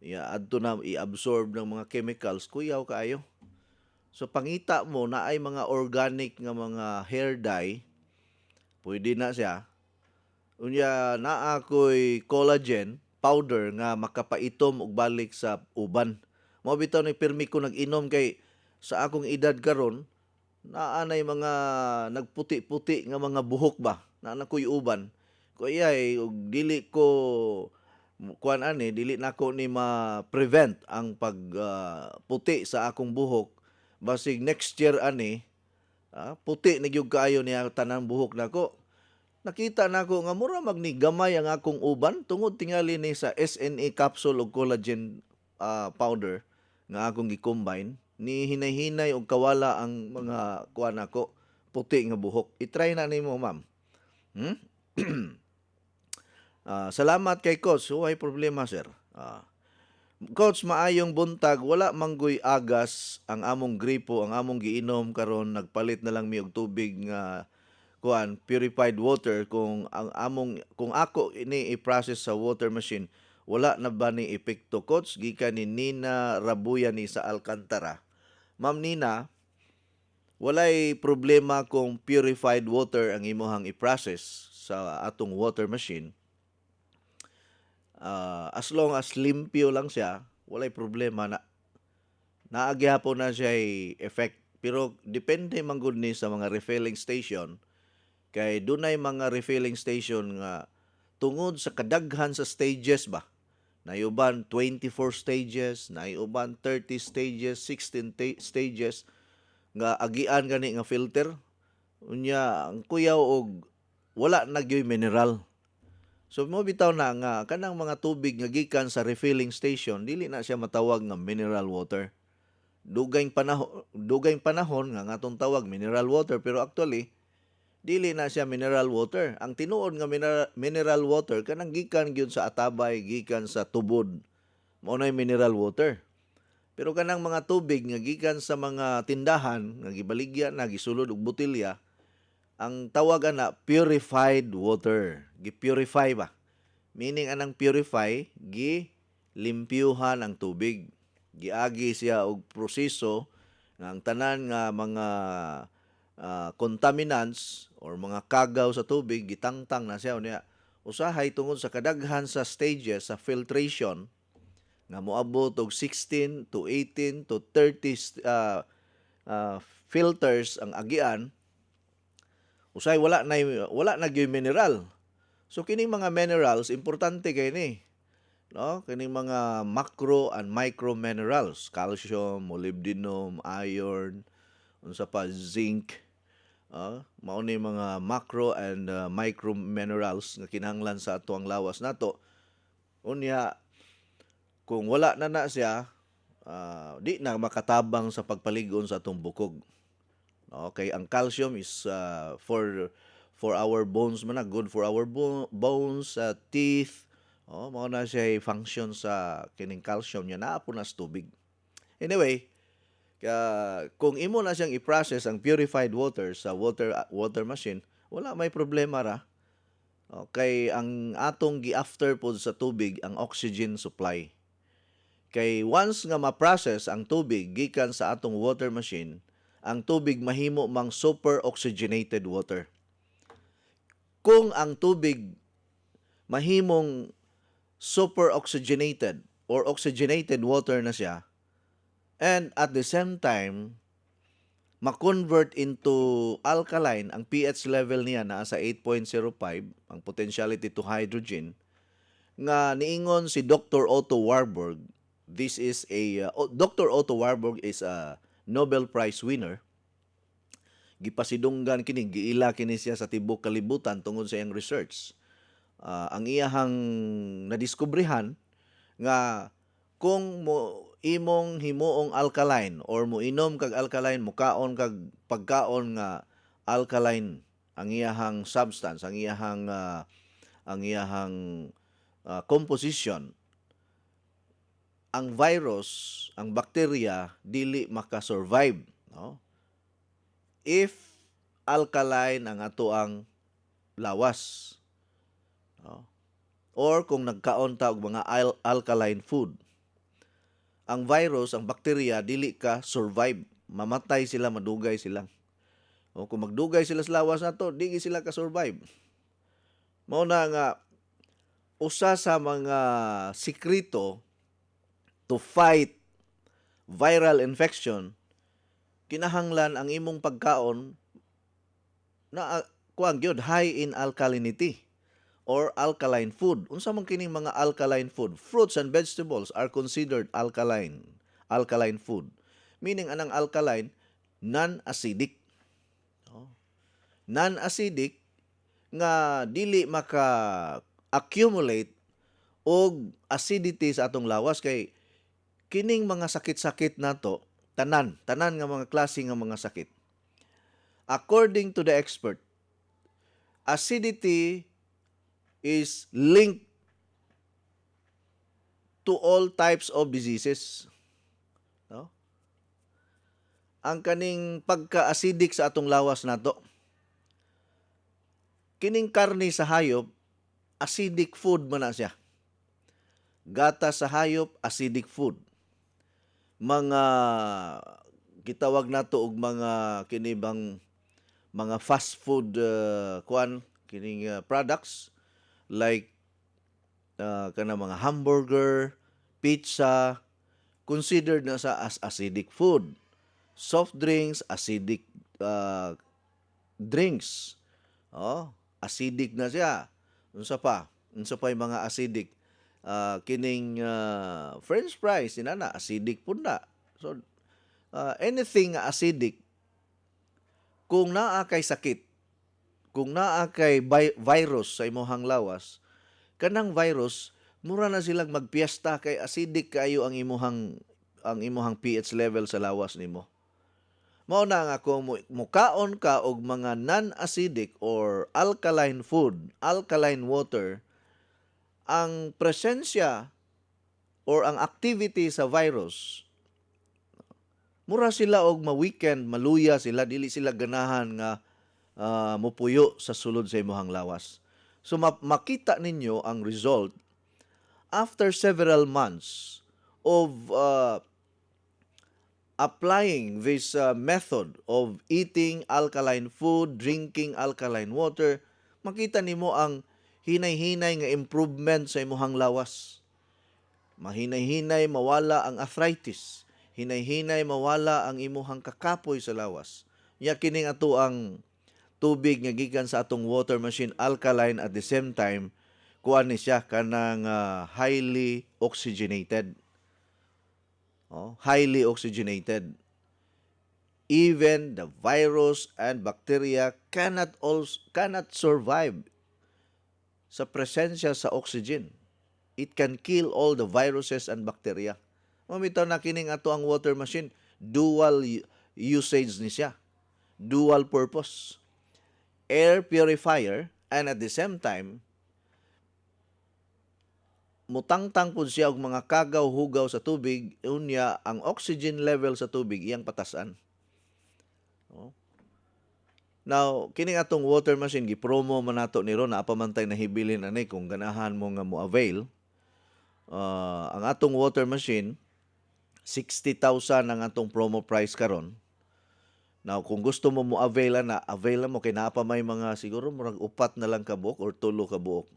Adto na i-absorb ng mga chemicals kuyaw kaayo. So pangita mo na ay mga organic nga mga hair dye, pwede na siya. Unya naa koy collagen powder nga makapaitom og balik sa uban. Mao bitaw ni pirmi ko nag-inom kay sa akong edad karon naanay mga nagputi-puti nga mga buhok ba. Naa koy uban. Kaya og dili ko dili nako ni ma-prevent ang pagputi sa akong buhok. Basig next year puti na gyud kaayo niya tanang buhok nako. Nakita nako nga mura magnigamay ang akong uban tungod tingali ni sa SNA capsule og collagen powder nga akong gi-combine ni hinay-hinay og kawala ang mga kuan nako puti nga buhok. I-try na nimo, ma'am. Salamat kay Coach. Huwag problema, sir. Coach, maayong buntag. Wala manggoy agas ang among gripo, ang among giinom karon nagpalit na lang mi og tubig nga purified water kung ako ini i-process sa water machine wala na ba ni epekto, Coach? Gikan ni Nina Rabuyani sa Alcantara. Ma'am Nina, walay problema kung purified water ang imuhang i-process sa atong water machine. As long as limpyo lang siya, walay problema na naagyapon na siya effect. Pero depende man gud ni sa mga refilling station. Kay dunay mga refilling station nga tungod sa kadaghan sa stages ba. Nayuban 24 stages, nayuban 30 stages, 16 stages nga agian gani nga filter. Unya ang kuyaw og wala na gyoy mineral. So mo bitaw na nga kanang mga tubig nga gikan sa refilling station dili na siya matawag nga mineral water. Dugay panahon nga atong tawag mineral water pero actually dili na siya mineral water. Ang tinuod nga mineral water kanang gikan gyud sa atabay, gikan sa tubod. Mao nay mineral water. Pero kanang mga tubig nga gikan sa mga tindahan nga gibaligya na gisulod og botelya, ang tawag ana purified water. Gi-purify ba? Meaning anang purify, gi-limpyuhan ang tubig. Giagi siya og proseso nga ang tanan nga mga contaminants or mga kagaw sa tubig gitangtang na siya unya. Usahay tungod sa kadaghan sa stages sa filtration nga moabot og 16 to 18 to 30 filters ang agian. Usay wala na gyud mineral. So kining mga minerals importante kay ni. No? Kining mga macro and micro minerals, calcium, molybdenum, iron, unsa pa zinc. Mao ni mga macro and micro minerals nga kinahanglan sa atuang lawas nato. Unya kung wala na siya, di na makatabang sa pagpaligon sa atong bukog. Okay, ang calcium is for our bones man, good for our bones, teeth. Mao na siya function sa kining calcium niya naa po na sa tubig. Anyway, kung imo na siyang i-process ang purified water sa water machine, wala may problema ra. Okay, ang atong gi-after po sa tubig ang oxygen supply. Kay once nga ma-process ang tubig gikan sa atong water machine, ang tubig mahimo mang super oxygenated water. Kung ang tubig mahimong super oxygenated or oxygenated water na siya, and at the same time, ma-convert into alkaline, ang pH level niya na sa 8.05, ang potentiality to hydrogen, nga niingon si Dr. Otto Warburg. This is Dr. Otto Warburg is a Nobel Prize winner. Gipasidunggan kini, giila kini siya sa tibok kalibutan tungod sa iyang research. Ang iyahang nadiskubrihan nga kung mo imong himuong alkaline or mo inom kag alkaline, mukaon kag pagkaon nga alkaline ang iyahang substance, ang iyahang composition, ang virus, ang bacteria dili makasurvive, no? If alkaline ang atoang lawas, no? Or kung nagkaon ta og mga alkaline food, ang virus, ang bacteria dili ka survive, mamatay sila, madugay sila. O kung magdugay sila sa lawas nato, di sila ka survive. Mao na nga usa sa mga sikreto to fight viral infection, kinahanglan ang imong pagkaon na kuan gyud high in alkalinity or alkaline food. Unsa man kining mga alkaline food? Fruits and vegetables are considered alkaline food. Meaning anang alkaline, non-acidic. Non-acidic nga dili maka-accumulate og acidity sa atong lawas kay kining mga sakit-sakit nato, tanan nga mga klase nga mga sakit. According to the expert, acidity is linked to all types of diseases. No? Ang kaning pagka-acidic sa atong lawas nato, kining karne sa hayop, acidic food man na siya. Gata sa hayop, acidic food. Mga gitawag nato og mga kinibang mga fast food kining products like kana mga hamburger, pizza, considered na sa as acidic food. Soft drinks, acidic drinks. Acidic na siya. Unsa pa yung mga acidic? Kining french fries inana acidic pud na. So anything acidic, kung naa kay sakit, kung naa kay virus sa imong lawas, kanang virus mura na silang magpiesta kay acidic kayo ang imuhang pH level sa lawas nimo. Mao na nga kung mukaon ka og mga non-acidic or alkaline food, alkaline water, ang presensya or ang activity sa virus, mura sila og ma-weekend, maluya sila, dili sila ganahan nga mupuyo sa sulod sa imuhang lawas. So makita ninyo ang result after several months of applying this method of eating alkaline food, drinking alkaline water, makita nimo ang hinay-hinay nga improvement sa imuhang lawas. Mahinay-hinay mawala ang arthritis. Hinay-hinay mawala ang imuhang kakapoy sa lawas. Nya kining ato ang tubig nga gikan sa atong water machine alkaline at the same time kuan ni siya kanang highly oxygenated. Highly oxygenated. Even the virus and bacteria cannot survive sa presensya sa oxygen. It can kill all the viruses and bacteria. Mamitaw na kining ato ang water machine, dual usage ni siya. Dual purpose. Air purifier and at the same time mutangtang pud siya og mga kagaw-hugaw sa tubig, unya ang oxygen level sa tubig iyang patasan. Now, kining atong water machine gipromo man nato ni ron, napamantay na hibilin ani kung ganahan mo nga mo avail. Ang atong water machine 60,000 ang atong promo price karon. Now, kung gusto mo mo avail na mo kay naa pa may mga siguro murag 4 na lang ka buok or 3 ka buok.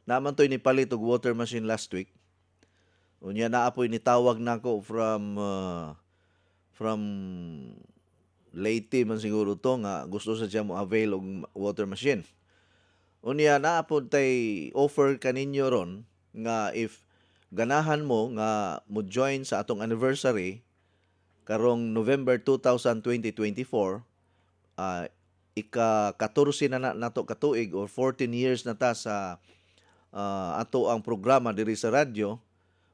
Naman to'y nipalit og water machine last week. Unya naa po'y nitawag nako from Leyte man siguro to nga gusto sa siya mo avail og water machine. Unya naa pod tay offer kaninyo ron nga if ganahan mo nga mo join sa atong anniversary karong November 2024, ika-14 na nato katuig or 14 years na ta sa ato ang programa diri sa radyo,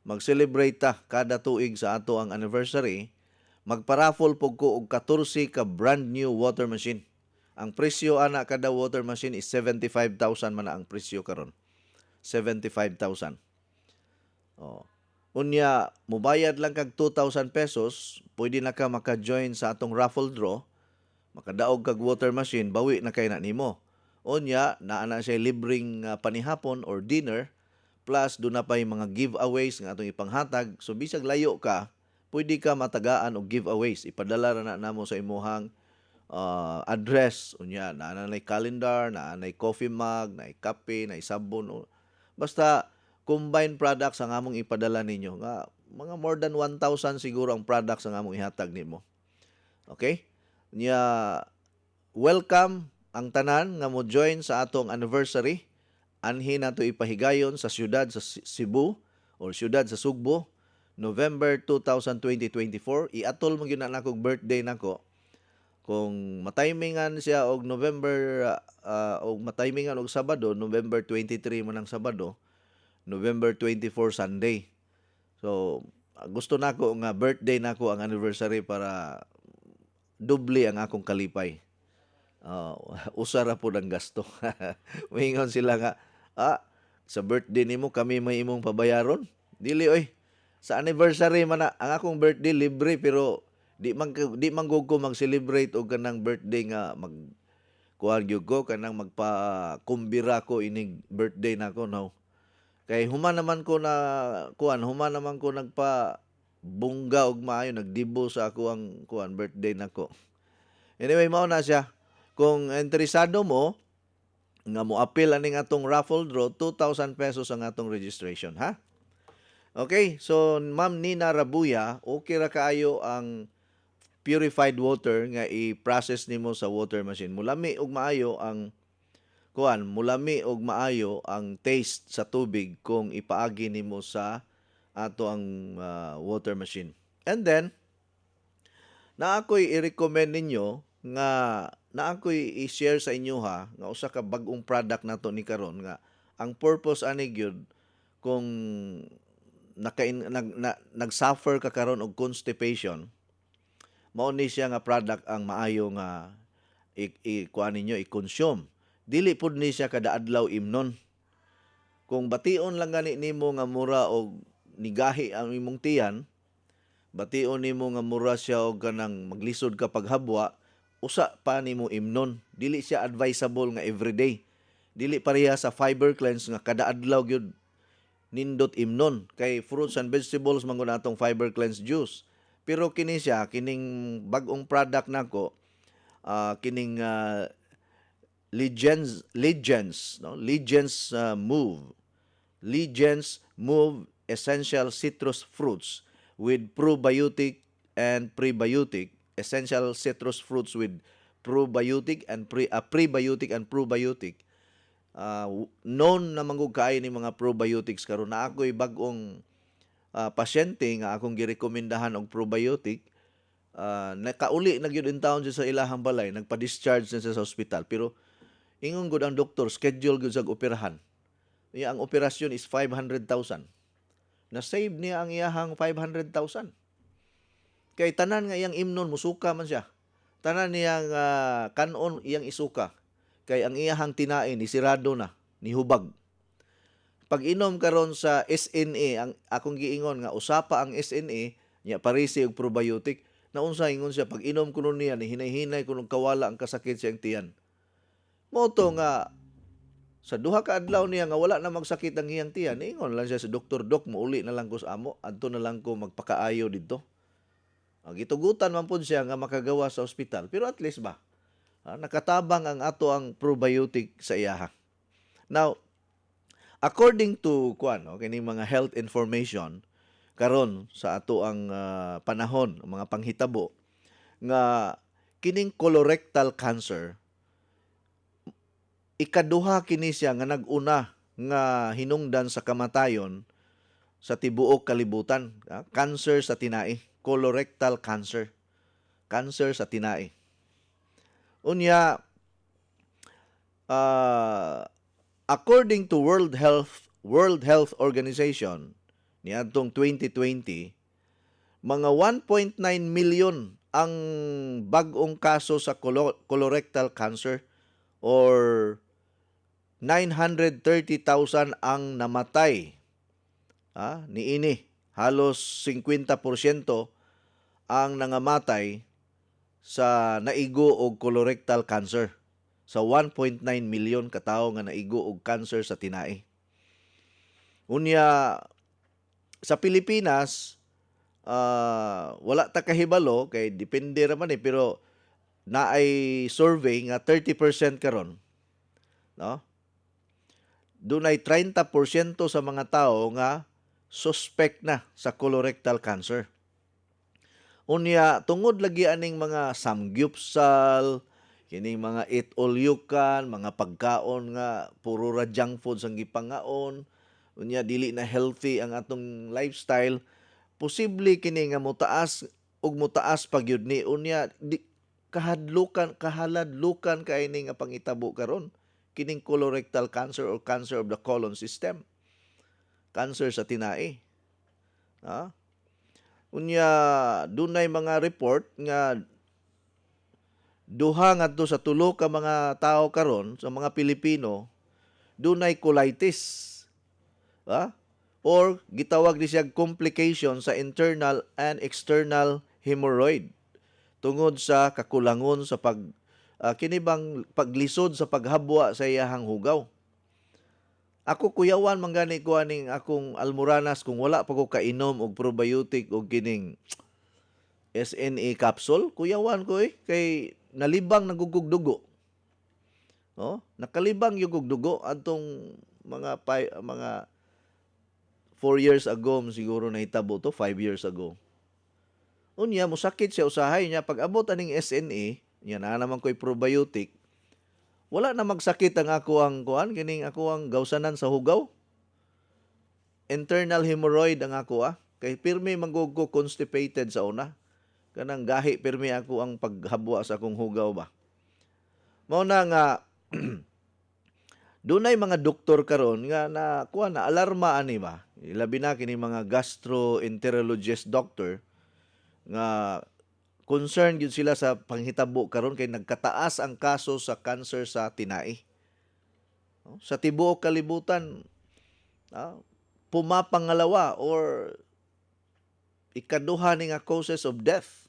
mag-celebrate ta kada tuig sa ato ang anniversary, magpa-raffle pug ko og 14 ka brand new water machine. Ang presyo ana kada water machine is 75,000 man na ang presyo karon. 75,000. Unya, mubayad lang kag 2,000 pesos, pwede na ka maka-join sa atong raffle draw, makadaog kag water machine, bawi na kay na nimo. Unya, naana siya libreng panihapon or dinner, plus doon na pa yung mga giveaways nga atong ipanghatag. So, bisag layo ka, pwede ka matagaan og giveaways. Ipadala na namo sa imuhang address. Unya, naana na calendar, naana coffee mug, na kape, na sabon. Basta, combined products ang among ipadala ninyo. Nga, mga more than 1,000 siguro ang products ang among ihatag nimo. Okay? Unya, welcome ang tanan nga mo join sa atong anniversary. Anhi nato ipahigayon sa siyudad sa Cebu or siyudad sa Sugbo, November 2024. Iatol mo gyud na akong birthday nako. Kung matimingan siya og November og matimingan og Sabado, November 23 man ang Sabado, November 24 Sunday. So, gusto nako nga birthday nako ang anniversary para doble ang akong kalipay. Usara po ng gasto. Mingon sila nga, sa birthday nimo kami may imong pabayaron. Dili oy. Sa anniversary man na, ang akong birthday libre pero di man ko mag-celebrate og kanang birthday nga kuan gyud ko kanang magpa-kumbira ko ining birthday nako no. Kay human naman ko nagpa bungga og maayo nagdibo sa ako ang birthday nako. Anyway, mao na siya. Kung interesado mo nga mo appeal aning atong raffle draw, 2,000 pesos ang atong registration, ha? Okay, so Ma'am Nina Rabuya, okay ra kaayo ang purified water nga i-process nimo sa water machine. Mulami og maayo ang taste sa tubig kung ipaagi nimo sa ato ang water machine. And then na ako'y i-recommend ninyo nga na ako'y i-share sa inyo nga usa ka bag-ong product nato ni karon nga Ang purpose ani gyud kung nag-suffer ka karon og constipation, mao ni siya nga product ang maayo nga kuan ninyo i-consume. Dili pud ni siya kada adlaw imnon. Kung bation lang gani nimo nga mura og nigahi ang imong tiyan, bation nimo nga mura siya og kanang maglisod ka paghabwa, usa pa nimo imnon. Dili siya advisable nga everyday. Dili pareha sa fiber cleanse nga kada adlaw gyud nindot imnon. Kay fruits and vegetables man gud atong fiber cleanse juice. Pero kini siya, kining bag-ong product nako, kining Legends Move Essential Citrus Fruits with probiotic and prebiotic. Essential citrus fruits with probiotic and prebiotic and probiotic. Known na manggug kaayo ni mga probiotics karon na ako'y bag-ong pasyente nga akong girekomendahan og probiotic. Nakauli na gyud in town siya sa ilahang balay, nagpa-discharge na siya sa ospital, pero ingon gud ang doktor schedule gud sa operahan. Ang operasyon is 500,000. Na-save niya ang iyahang 500,000. Kay tanan nga iyang imnon musuka man siya. Tanan niyang kanon iyang isuka. Kay ang iyahang tinae ni sirado na, ni hubag. Pag inom karon sa SNA, ang akong giingon nga usapa ang SNA, nya parisi og probiotic. Naunsa ingon siya pag inom kuno niya ni hinay-hinay kuno kawala ang kasakit sa iyang tiyan. Moto nga sa duha ka adlaw niya nga wala na magsakit ang iyang tiyan, ingon lang siya sa doktor, "Dok, muuli na lang ko sa amo, adto na lang ko magpakaayo didto." Gitugutan man pud siya nga makagawa sa ospital, pero at least ba nakatabang ang ato ang probiotic sa iyaha. Now, according to kini mga health information karon sa ato ang panahon, mga panghitabo nga kining colorectal cancer, ikaduha kini siya nga nag-una nga hinungdan sa kamatayon sa tibuok kalibutan. Cancer sa tinai, colorectal cancer. Cancer sa tinai. Unya, according to World Health Organization, niadtong 2020, mga 1.9 million ang bag-ong kaso sa colorectal cancer or 930,000 ang namatay. Niini, halos 50% ang nangamatay sa naigo og colorectal cancer. Sa 1.9 million katawo nga naigo og cancer sa tinai. Unya, sa Pilipinas, wala ta kahibalo kay depende ra man pero naay survey nga 30% karon, no? Dunay 30% sa mga tao nga suspect na sa colorectal cancer. Unya, tungod lagi aning mga samgyupsal, kining mga eat all you can, mga pagkaon nga puro ra junk food ang gipangaon, unya dili na healthy ang atong lifestyle, posible kini nga mutaas ug mutaas pa gyud ni unya kahaladlukan kay ini nga pangitabo karon kining colorectal cancer or cancer of the colon system. Cancer sa tinai. Unya dunay mga report nga duha ngadto sa tulo ka mga tao karon sa mga Pilipino dunay colitis. Or gitawag ni siya complication sa internal and external hemorrhoid tungod sa kakulangon sa kinibang paglisod sa paghabwa sa iyahang hugaw. Ako kuyawan manggani ko aning akong almoranas kung wala pa ko kainom og probiotic og kining SNA capsule, kuyawan ko kay nalibang nagugog dugo. No? Nakalibang yung dugo adtong mga 4 years ago siguro nahitabo to, 5 years ago. Unya mosakit siya usahay niya pag abot aning SNA, nya na naman ko'y probiotic. Wala na magsakit ang ako ang kining ako ang gawsanan sa hugaw. Internal hemorrhoid ang ako kay pirmi mangguggo constipated sa una. Kanang gahi pirmi ako ang paghabwa sa akong hugaw ba. Mao na nga Dunay mga doktor karon nga na kuha na alarma ani ba. Ilabi na kini mga gastroenterologist doctor nga concerned gyud sila sa panghitabo karon kay nagkataas ang kaso sa cancer sa tinai. No? Sa tibuok kalibutan, pumapangalawa or ikaduha ni nga causes of death.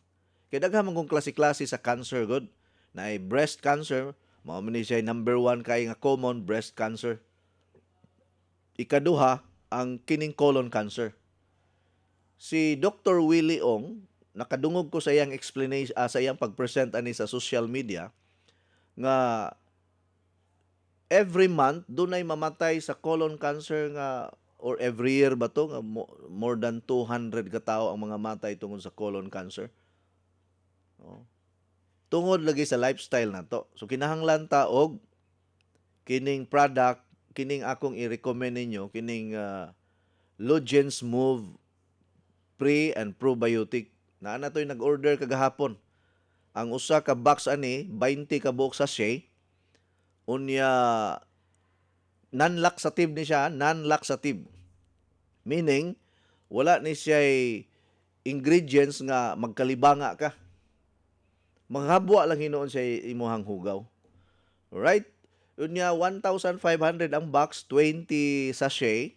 Kay daghan man kong klase-klase sa cancer god. Na breast cancer, mao man ni siya number 1 kay nga common breast cancer. Ikaduha ang kining colon cancer. Si Dr. Willie Ong, nakadungog ko sa iyang explanation, sa iyang pag-present ani sa social media nga every month dunay mamatay sa colon cancer nga or every year ba to nga more than 200 ka tawo ang mga matay tungod sa colon cancer. Oh. Tungod lagi sa lifestyle na to. So kinahanglan ta og kining product, kining akong i-recommend ninyo, kining Lugens Move Pre and Probiotic. Na to'y nag-order kagahapon. Ang usa ka box ani 20 ka buok sachet. Unya non-laxative ni siya, non-laxative. Meaning wala ni siya ingredients nga magkalibanga ka. Manghabwa lang hinuon siya imuhang hugaw. Alright? Unya 1,500 ang box, 20 sachet.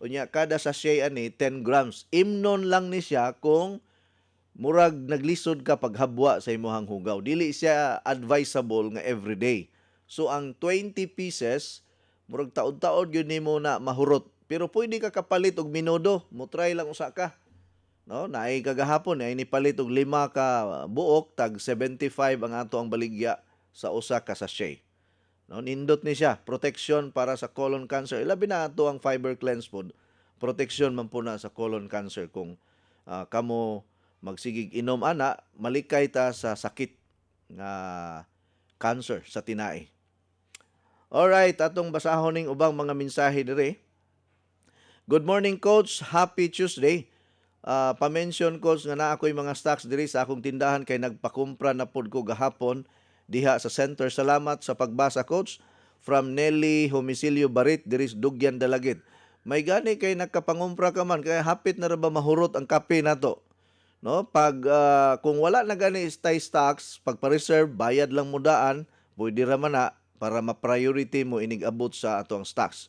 Unya kada sachet ani 10 grams. Imnon lang ni siya kung murag naglisod ka paghabwa sa imuhang hugaw. Dili siya advisable nga everyday. So ang 20 pieces murag taod-taod gyud nimo na mahurot. Pero pwede ka kapalit og minudo, mo try lang usa ka. No, naay kagahapon ay nipalit og 5 ka buok tag 75 ang ato ang baligya sa usa ka sachet. No, nindot ni siya, protection para sa colon cancer. Ilabi na ato ang fiber cleanse food. Protection man po na sa colon cancer kung kamo magsigig inom ana, malikay ta sa sakit nga cancer sa tinai. Alright, atong basahon ning ubang mga mensahe dire. Good morning, Coach. Happy Tuesday. Pa-mention, Coach, nga na ako'y mga stocks diri sa akong tindahan kay nagpakumpra na pod ko gahapon diha sa center. Salamat sa pagbasa, Coach. From Nelly Homisilio Barit, diri sa Dugyan, Dalagit. May gani kay nagkapangumpra ka man, kaya hapit na ra ba mahurot ang kape nato. No, pag kung wala na gani stay stocks, pagpa-reserve, bayad lang mudaan, pwede ra man na para ma-priority mo inig-abot sa atong stocks.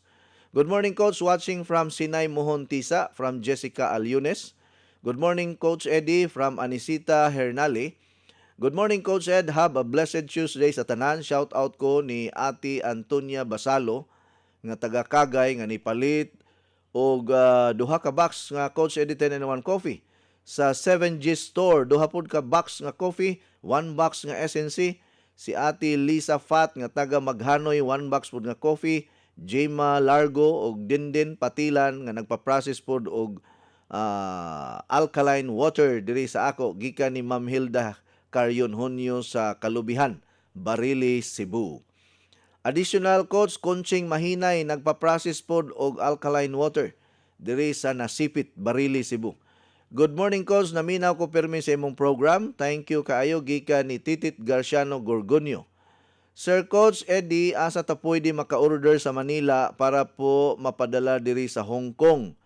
Good morning, Coach. Watching from Sinay Mohontisa, from Jessica Alyunes. Good morning, Coach Eddie, from Anisita Hernali. Good morning, Coach Ed. Have a blessed Tuesday sa tanan. Shout out ko ni Ate Antonia Basalo, nga taga Kagay, nga nipalit, og duha ka box nga Coach Eddie 10-in-1 coffee. Sa 7G Store, duha pod ka box nga coffee, 1 box nga SNC. Si Ate Lisa Fat nga taga Maghanoy, 1 box pod nga coffee. Jema Largo og Dindin Patilan nga nagpa-process pod og alkaline water diri sa ako gikan ni Ma'am Hilda Carrion Hunyo sa Kalubihan, Barili, Cebu. Additional, Coach, Konching Mahinay nagpa-process pod og alkaline water diri sa Nasipit, Barili, Cebu. Good morning, Coach. Naminaw ko permi sa imong program. Thank you kaayo gikan ni Titit Garciano Gorgonio. Sir Coach Eddie, asa ta pwede maka-order sa Manila para po mapadala diri sa Hong Kong?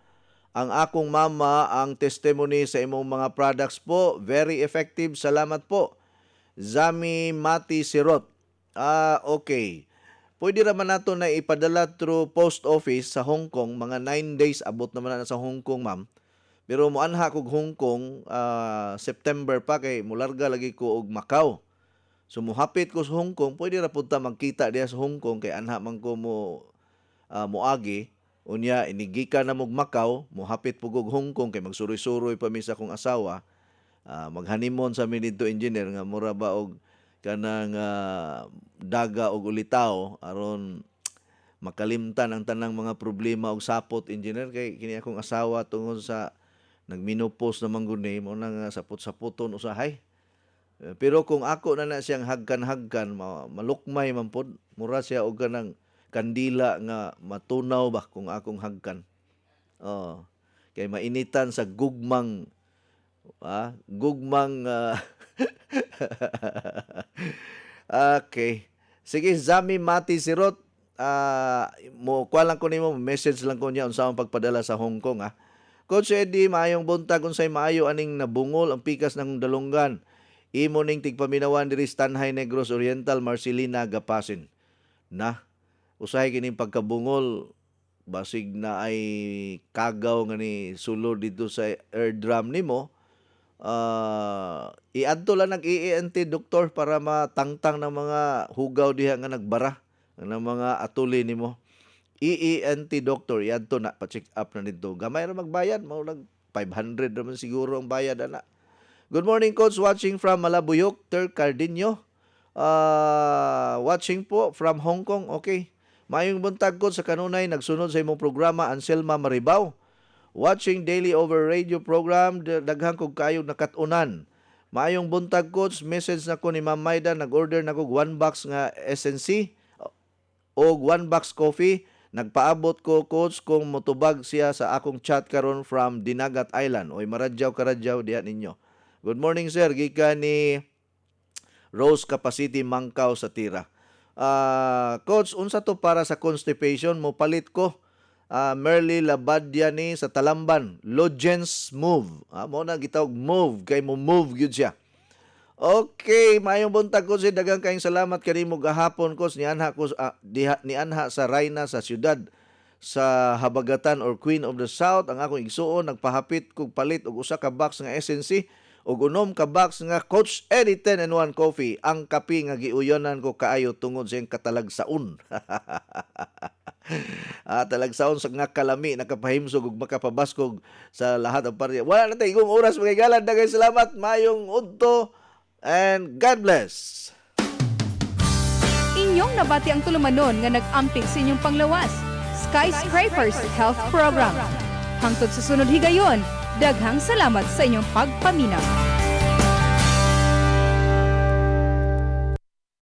Ang akong mama ang testimony sa imong mga products po. Very effective. Salamat po. Zami Mati Sirot. Okay. Pwede naman nato na ipadala through post office sa Hong Kong. Mga 9 days abot naman na sa Hong Kong, ma'am. Pero muanha kog Hong Kong September pa kay mularga lagi ko og Macau. So muhapit ko sa Hong Kong, pwede ra pud ta magkita diha sa Hong Kong kay anha man ko moagi. Unya inigika na mog Macau, muhapit pug og Hong Kong kay magsuroy-suroy pa mi sa akong asawa. Maghanimon sa mi didto engineer nga mura ba og kanang daga og ulitaw aron makalimtan ang tanang mga problema og sapot, engineer, kay kini akong asawa tungod sa nagmenopause naman gud ni mo nang sapot-sapoton usahay. Pero kung ako na siyang hagkan-hagkan, malukmay man pod, mura siya og kanang kandila nga matunaw ba kung akong hagkan. Kay mainitan sa gugmang Okay. Sige, Zami Mati Sirot, kuha lang ko nimo, message lang ko niya unsa ang pagpadala sa Hong Kong ha. Coach Eddie, maayong buntag unsay maayo aning nabungol ang pikas ng dalunggan. Imo ning tigpaminawan diri sa Tanhay Negros Oriental, Marcelina Gapasin. Na usahay kining pagkabungol basig na ay kagaw nga ni sulod dito sa eardrum nimo. Iadto lang nag-ENT doktor para matangtang ng mga hugaw diha nga nagbara ng mga atuli nimo. ENT doctor iadto na pa-check up na dito. Gamay ra magbayad, mao nag 500 naman siguro ang bayad ana. Good morning coach, watching from Malabuyok, Ter Cardinho. Watching po from Hong Kong. Okay. Mayong buntag coach sa kanunay nagsunod sa imong programa Anselma Maribaw. Watching daily over radio program, daghang kog kayo nakatunan. Mayong buntag coach, message na ko ni Ma'am Maida, nag-order na kog 1 box nga SNC o 1 box coffee. Nagpaabot ko coach kung motubag siya sa akong chat karon from Dinagat Island. Oy maradyaw karadyaw diha ninyo. Good morning sir, gikan ni Rose Capacity Mangkaw sa Tira. Coach, unsa to para sa constipation mo palit ko? Merly Labadia ni sa Talamban, Logens Move. Mo na gitawag move kay mo move gyud siya. Okay, mayong buntag ko si daghang kayong salamat kanimo gahapon coach ni anha ko ni anha sa Rayna sa siyudad sa Habagatan or Queen of the South. Ang akong igsuon nagpahapit kog palit og usa ka box nga SNC ug unom ka box nga Coach Eddie 10-in-1 coffee. Ang kape nga giuyonan ko kaayo tungod sa iyang katalagsaon. Talagsaon sa nga kalami nakapahimsog ug makapabaskog sa lahat ng party. Wala na tayo oras magigalan. Daghang salamat, mayong udto. And God bless. Inyong nabati ang tulumanon nga nag-amping sa inyong panglawas. Skyscrapers Health Program. Hangtod sa sunod higayon, daghang salamat sa inyong pagpaminaw.